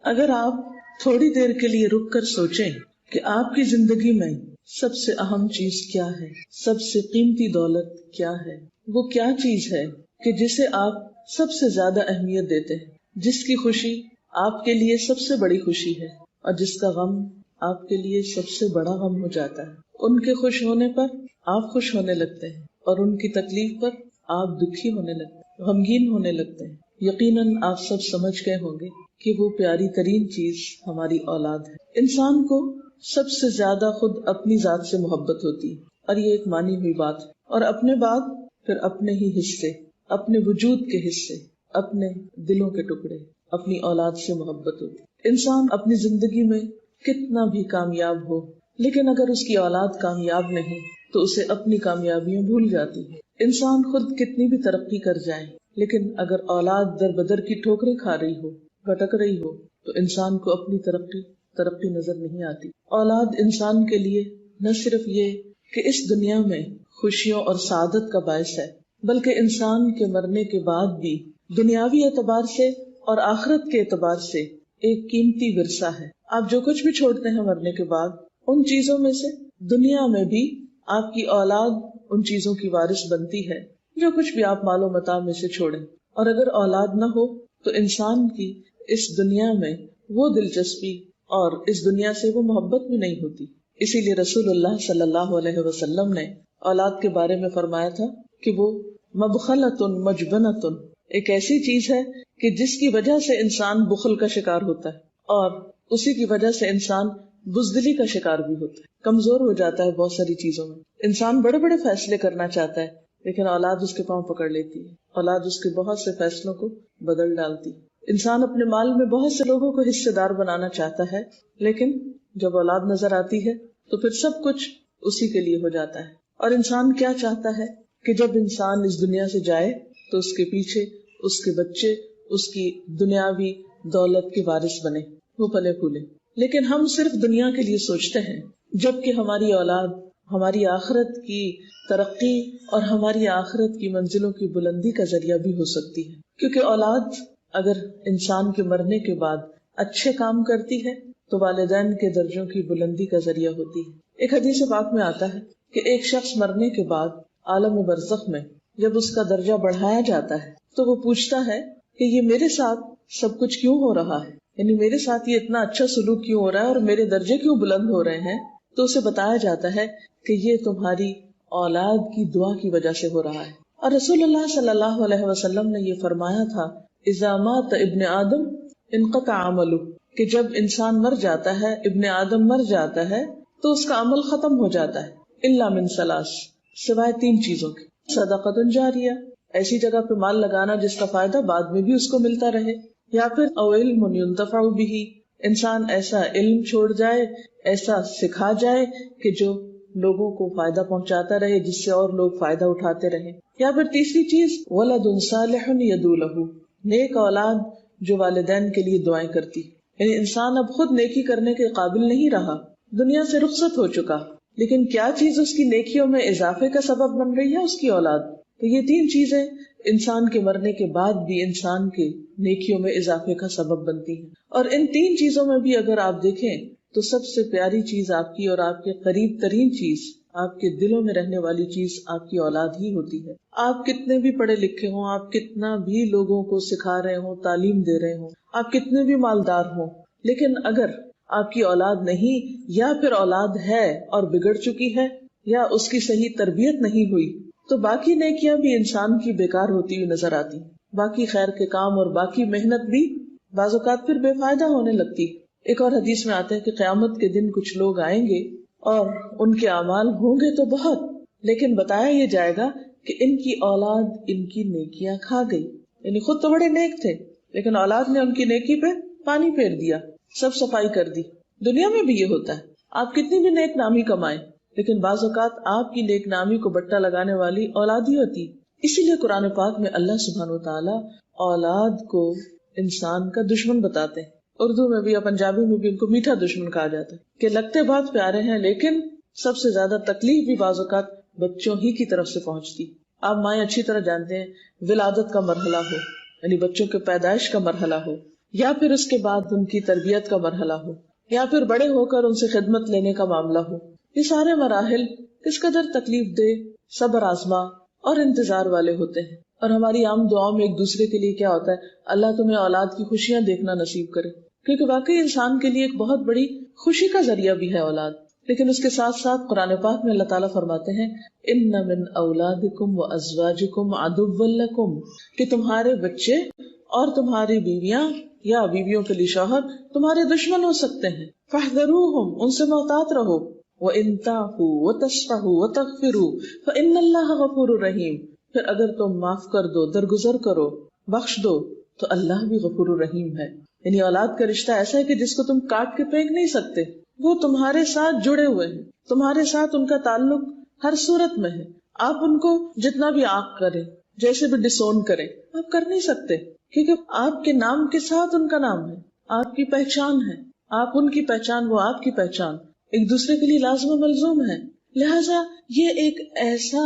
اگر آپ تھوڑی دیر کے لیے رک کر سوچیں کہ آپ کی زندگی میں سب سے اہم چیز کیا ہے، سب سے قیمتی دولت کیا ہے، وہ کیا چیز ہے کہ جسے آپ سب سے زیادہ اہمیت دیتے ہیں، جس کی خوشی آپ کے لیے سب سے بڑی خوشی ہے اور جس کا غم آپ کے لیے سب سے بڑا غم ہو جاتا ہے، ان کے خوش ہونے پر آپ خوش ہونے لگتے ہیں اور ان کی تکلیف پر آپ دکھی ہونے لگتے ہیں، غمگین ہونے لگتے ہیں۔ یقیناً آپ سب سمجھ گئے ہوں گے کہ وہ پیاری ترین چیز ہماری اولاد ہے۔ انسان کو سب سے زیادہ خود اپنی ذات سے محبت ہوتی ہے، اور یہ ایک مانی ہوئی بات ہے، اور اپنے بعد پھر اپنے ہی حصے، اپنے وجود کے حصے، اپنے دلوں کے ٹکڑے، اپنی اولاد سے محبت ہوتی ہے۔ انسان اپنی زندگی میں کتنا بھی کامیاب ہو، لیکن اگر اس کی اولاد کامیاب نہیں تو اسے اپنی کامیابیاں بھول جاتی ہیں۔ انسان خود کتنی بھی ترقی کر جائے، لیکن اگر اولاد در بدر کی ٹھوکریں کھا رہی ہو، بھٹک رہی ہو، تو انسان کو اپنی ترقی نظر نہیں آتی۔ اولاد انسان کے لیے نہ صرف یہ کہ اس دنیا میں خوشیوں اور سعادت کا باعث ہے، بلکہ انسان کے مرنے کے بعد بھی دنیاوی اعتبار سے اور آخرت کے اعتبار سے ایک قیمتی ورثہ ہے۔ آپ جو کچھ بھی چھوڑتے ہیں مرنے کے بعد، ان چیزوں میں سے دنیا میں بھی آپ کی اولاد ان چیزوں کی وارث بنتی ہے، جو کچھ بھی آپ مال و متاع میں سے چھوڑیں۔ اور اگر اولاد نہ ہو تو انسان کی اس دنیا میں وہ دلچسپی اور اس دنیا سے وہ محبت بھی نہیں ہوتی۔ اسی لیے رسول اللہ صلی اللہ علیہ وسلم نے اولاد کے بارے میں فرمایا تھا کہ وہ مبخلۃ مجبنۃ، ایک ایسی چیز ہے کہ جس کی وجہ سے انسان بخل کا شکار ہوتا ہے، اور اسی کی وجہ سے انسان بزدلی کا شکار بھی ہوتا ہے، کمزور ہو جاتا ہے بہت ساری چیزوں میں۔ انسان بڑے بڑے فیصلے کرنا چاہتا ہے، لیکن اولاد اس کے پاؤں پکڑ لیتی ہے، اولاد اس کے بہت سے فیصلوں کو بدل ڈالتی ہے۔ انسان اپنے مال میں بہت سے لوگوں کو حصے دار بنانا چاہتا ہے، لیکن جب اولاد نظر آتی ہے تو پھر سب کچھ اسی کے لیے ہو جاتا ہے۔ اور انسان کیا چاہتا ہے کہ جب انسان اس دنیا سے جائے تو اس کے پیچھے اس کے بچے اس کی دنیاوی دولت کے وارث بنے، وہ پلے پھولے۔ لیکن ہم صرف دنیا کے لیے سوچتے ہیں، جبکہ ہماری اولاد ہماری آخرت کی ترقی اور ہماری آخرت کی منزلوں کی بلندی کا ذریعہ بھی ہو سکتی ہے، کیونکہ اولاد اگر انسان کے مرنے کے بعد اچھے کام کرتی ہے تو والدین کے درجوں کی بلندی کا ذریعہ ہوتی ہے۔ ایک حدیث پاک میں آتا ہے کہ ایک شخص مرنے کے بعد عالم برزخ میں جب اس کا درجہ بڑھایا جاتا ہے تو وہ پوچھتا ہے کہ یہ میرے ساتھ سب کچھ کیوں ہو رہا ہے، یعنی میرے ساتھ یہ اتنا اچھا سلوک کیوں ہو رہا ہے اور میرے درجے کیوں بلند ہو رہے ہیں؟ تو اسے بتایا جاتا ہے کہ یہ تمہاری اولاد کی دعا کی وجہ سے ہو رہا ہے۔ اور رسول اللہ صلی اللہ علیہ وسلم نے یہ فرمایا تھا، اذا مات ابن آدم انقطع عملہ، کہ جب انسان مر جاتا ہے، ابن آدم مر جاتا ہے تو اس کا عمل ختم ہو جاتا ہے، الا من ثلاث، سوائے تین چیزوں کے، صدقۃ جاریہ، ایسی جگہ پہ مال لگانا جس کا فائدہ بعد میں بھی اس کو ملتا رہے، یا پھر او علم ينتفع به، انسان ایسا علم چھوڑ جائے، ایسا سکھا جائے کہ جو لوگوں کو فائدہ پہنچاتا رہے، جس سے اور لوگ فائدہ اٹھاتے رہیں، یا پھر تیسری چیز ولد صالح يدعو له، نیک اولاد جو والدین کے لیے دعائیں کرتی۔ یعنی انسان اب خود نیکی کرنے کے قابل نہیں رہا، دنیا سے رخصت ہو چکا، لیکن کیا چیز اس کی نیکیوں میں اضافے کا سبب بن رہی ہے؟ اس کی اولاد۔ تو یہ تین چیزیں انسان کے مرنے کے بعد بھی انسان کے نیکیوں میں اضافے کا سبب بنتی ہیں، اور ان تین چیزوں میں بھی اگر آپ دیکھیں تو سب سے پیاری چیز آپ کی اور آپ کے قریب ترین چیز، آپ کے دلوں میں رہنے والی چیز آپ کی اولاد ہی ہوتی ہے۔ آپ کتنے بھی پڑھے لکھے ہوں، آپ کتنا بھی لوگوں کو سکھا رہے ہوں، تعلیم دے رہے ہوں، آپ کتنے بھی مالدار ہوں، لیکن اگر آپ کی اولاد نہیں، یا پھر اولاد ہے اور بگڑ چکی ہے، یا اس کی صحیح تربیت نہیں ہوئی، تو باقی نیکیاں بھی انسان کی بیکار ہوتی ہوئی نظر آتی ہیں، باقی خیر کے کام اور باقی محنت بھی بعض اوقات پھر بے فائدہ ہونے لگتی۔ ایک اور حدیث میں آتا ہے کہ قیامت کے دن کچھ لوگ آئیں گے اور ان کے اعمال ہوں گے تو بہت، لیکن بتایا یہ جائے گا کہ ان کی اولاد ان کی نیکیاں کھا گئی، یعنی خود تو بڑے نیک تھے لیکن اولاد نے ان کی نیکی پہ پانی پھیر دیا، سب صفائی کر دی۔ دنیا میں بھی یہ ہوتا ہے، آپ کتنی بھی نیک نامی کمائیں لیکن بعض اوقات آپ کی نیک نامی کو بٹا لگانے والی اولاد ہی ہوتی۔ اسی لیے قرآن پاک میں اللہ سبحانہ وتعالی اولاد کو انسان کا دشمن بتاتے ہیں، اردو میں بھی یا پنجابی میں بھی ان کو میٹھا دشمن کہا جاتا ہے، کہ لگتے بہت پیارے ہیں لیکن سب سے زیادہ تکلیف بھی بعض اوقات بچوں ہی کی طرف سے پہنچتی۔ آپ مائیں اچھی طرح جانتے ہیں، ولادت کا مرحلہ ہو، یعنی بچوں کے پیدائش کا مرحلہ ہو، یا پھر اس کے بعد ان کی تربیت کا مرحلہ ہو، یا پھر بڑے ہو کر ان سے خدمت لینے کا معاملہ ہو. یہ سارے مراحل کس قدر تکلیف دہ، صبر آزما اور انتظار والے ہوتے ہیں. اور ہماری عام دعاؤں میں ایک دوسرے کے لیے کیا ہوتا ہے؟ اللہ تمہیں اولاد کی خوشیاں دیکھنا نصیب کرے، کیونکہ واقعی انسان کے لیے ایک بہت بڑی خوشی کا ذریعہ بھی ہے اولاد. لیکن اس کے ساتھ ساتھ قرآن پاک میں اللہ تعالیٰ فرماتے ہیں ان من اولادکم وازواجکم عدوا لکم، کہ تمہارے بچے اور تمہاری بیویاں یا بیویوں کے لیے شوہر تمہارے دشمن ہو سکتے ہیں. فاحذروہم، ان سے محتاط رہو. وان تعفوا وتصفحوا وتغفروا فان اللہ غفور رحیم، پھر اگر تم معاف کر دو، درگزر کرو، بخش دو، تو اللہ بھی غفور الرحیم ہے. یعنی اولاد کا رشتہ ایسا ہے کہ جس کو تم کاٹ کے پھینک نہیں سکتے، وہ تمہارے ساتھ جڑے ہوئے ہیں، تمہارے ساتھ ان کا تعلق ہر صورت میں ہے. آپ ان کو جتنا بھی عاق کریں، جیسے بھی ڈسون کریں، آپ کر نہیں سکتے، کیونکہ آپ کے نام کے ساتھ ان کا نام ہے، آپ کی پہچان ہے، آپ ان کی پہچان، وہ آپ کی پہچان، ایک دوسرے کے لیے لازم و ملزوم ہے. لہٰذا یہ ایک ایسا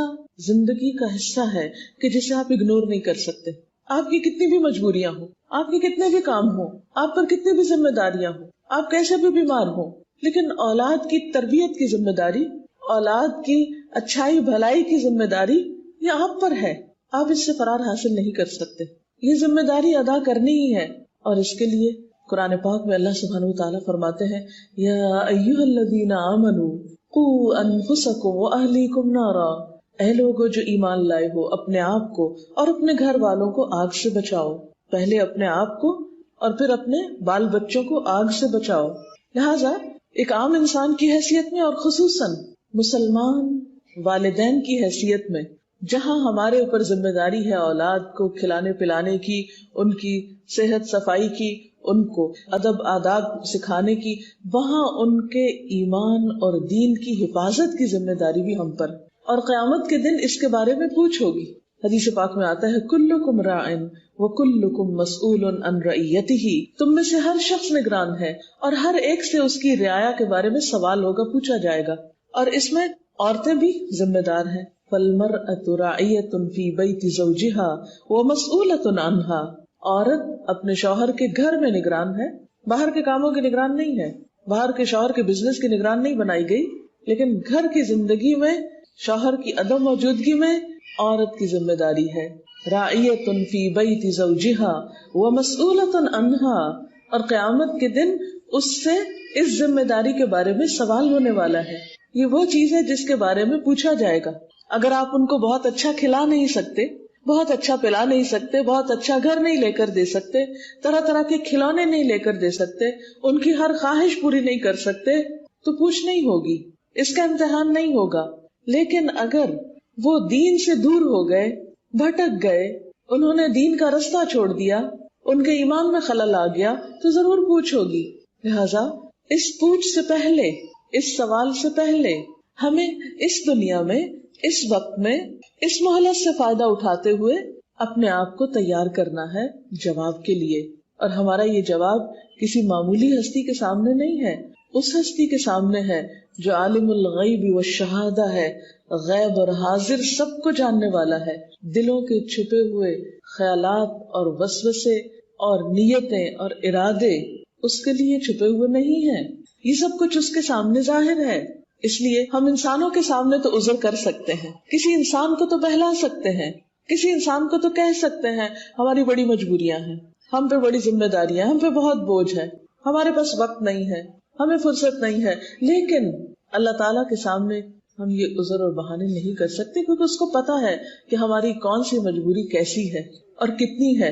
زندگی کا حصہ ہے کہ جسے آپ اگنور نہیں کر سکتے. آپ کی کتنی بھی مجبوریاں ہوں، آپ کے کتنے بھی کام ہوں، آپ پر کتنی بھی ذمہ داریاں ہوں، آپ کیسے بھی بیمار ہوں، لیکن اولاد کی تربیت کی ذمہ داری، اولاد کی اچھائی بھلائی کی ذمہ داری یہ آپ پر ہے. آپ اس سے فرار حاصل نہیں کر سکتے، یہ ذمہ داری ادا کرنی ہی ہے. اور اس کے لیے قرآن پاک میں اللہ سبحانہ وتعالیٰ فرماتے ہیں یا ایھا الذین آمنوا قوا انفسکم واہلیکم نارا، اے لوگو جو ایمان لائے ہو، اپنے آپ کو اور اپنے گھر والوں کو آگ سے بچاؤ. پہلے اپنے آپ کو اور پھر اپنے بال بچوں کو آگ سے بچاؤ. لہٰذا ایک عام انسان کی حیثیت میں اور خصوصاً مسلمان والدین کی حیثیت میں، جہاں ہمارے اوپر ذمہ داری ہے اولاد کو کھلانے پلانے کی، ان کی صحت صفائی کی، ان کو ادب آداب سکھانے کی، وہاں ان کے ایمان اور دین کی حفاظت کی ذمہ داری بھی ہم پر. اور قیامت کے دن اس کے بارے میں پوچھ ہوگی. حدیث پاک میں آتا ہے کلکم راعٍ وکلکم مسئول عن رعیتہ، تم میں سے ہر شخص نگران ہے اور ہر ایک سے اس کی رعایا کے بارے میں سوال ہوگا، پوچھا جائے گا. اور اس میں عورتیں بھی ذمہ دار ہیں. فالمرأة راعیۃ فی بیت زوجہا ومسئولۃ عنہا، عورت اپنے شوہر کے گھر میں نگران ہے، باہر کے کاموں کی نگران نہیں ہے، باہر کے شوہر کے بزنس کی نگران نہیں بنائی گئی، لیکن گھر کی زندگی میں شوہر کی عدم موجودگی میں عورت کی ذمہ داری ہے. راعیۃ فی بیت زوجہا ومسئولۃ عنہا، اور قیامت کے دن اس سے اس ذمہ داری کے بارے میں سوال ہونے والا ہے. یہ وہ چیز ہے جس کے بارے میں پوچھا جائے گا. اگر آپ ان کو بہت اچھا کھلا نہیں سکتے، بہت اچھا پلا نہیں سکتے، بہت اچھا گھر نہیں لے کر دے سکتے، طرح طرح کے کھلونے نہیں لے کر دے سکتے، ان کی ہر خواہش پوری نہیں کر سکتے، تو پوچھ نہیں ہوگی، اس کا امتحان نہیں ہوگا. لیکن اگر وہ دین سے دور ہو گئے، بھٹک گئے، انہوں نے دین کا رستہ چھوڑ دیا، ان کے ایمان میں خلل آ گیا، تو ضرور پوچھ ہوگی. لہذا اس پوچھ سے پہلے، اس سوال سے پہلے ہمیں اس دنیا میں، اس وقت میں، اس مہلت سے فائدہ اٹھاتے ہوئے اپنے آپ کو تیار کرنا ہے جواب کے لیے. اور ہمارا یہ جواب کسی معمولی ہستی کے سامنے نہیں ہے، اس ہستی کے سامنے ہے جو عالم الغیب والشہادہ ہے، غیب اور حاضر سب کو جاننے والا ہے. دلوں کے چھپے ہوئے خیالات اور وسوسے اور نیتیں اور ارادے اس کے لیے چھپے ہوئے نہیں ہیں، یہ سب کچھ اس کے سامنے ظاہر ہے. اس لیے ہم انسانوں کے سامنے تو عذر کر سکتے ہیں، کسی انسان کو تو بہلا سکتے ہیں، کسی انسان کو تو کہہ سکتے ہیں ہماری بڑی مجبوریاں ہیں، ہم پہ بڑی ذمہ داریاں، ہم پہ بہت بوجھ ہے، ہمارے پاس وقت نہیں ہے، ہمیں فرصت نہیں ہے. لیکن اللہ تعالیٰ کے سامنے ہم یہ عذر اور بہانے نہیں کر سکتے، کیونکہ اس کو پتا ہے کہ ہماری کون سی مجبوری کیسی ہے اور کتنی ہے.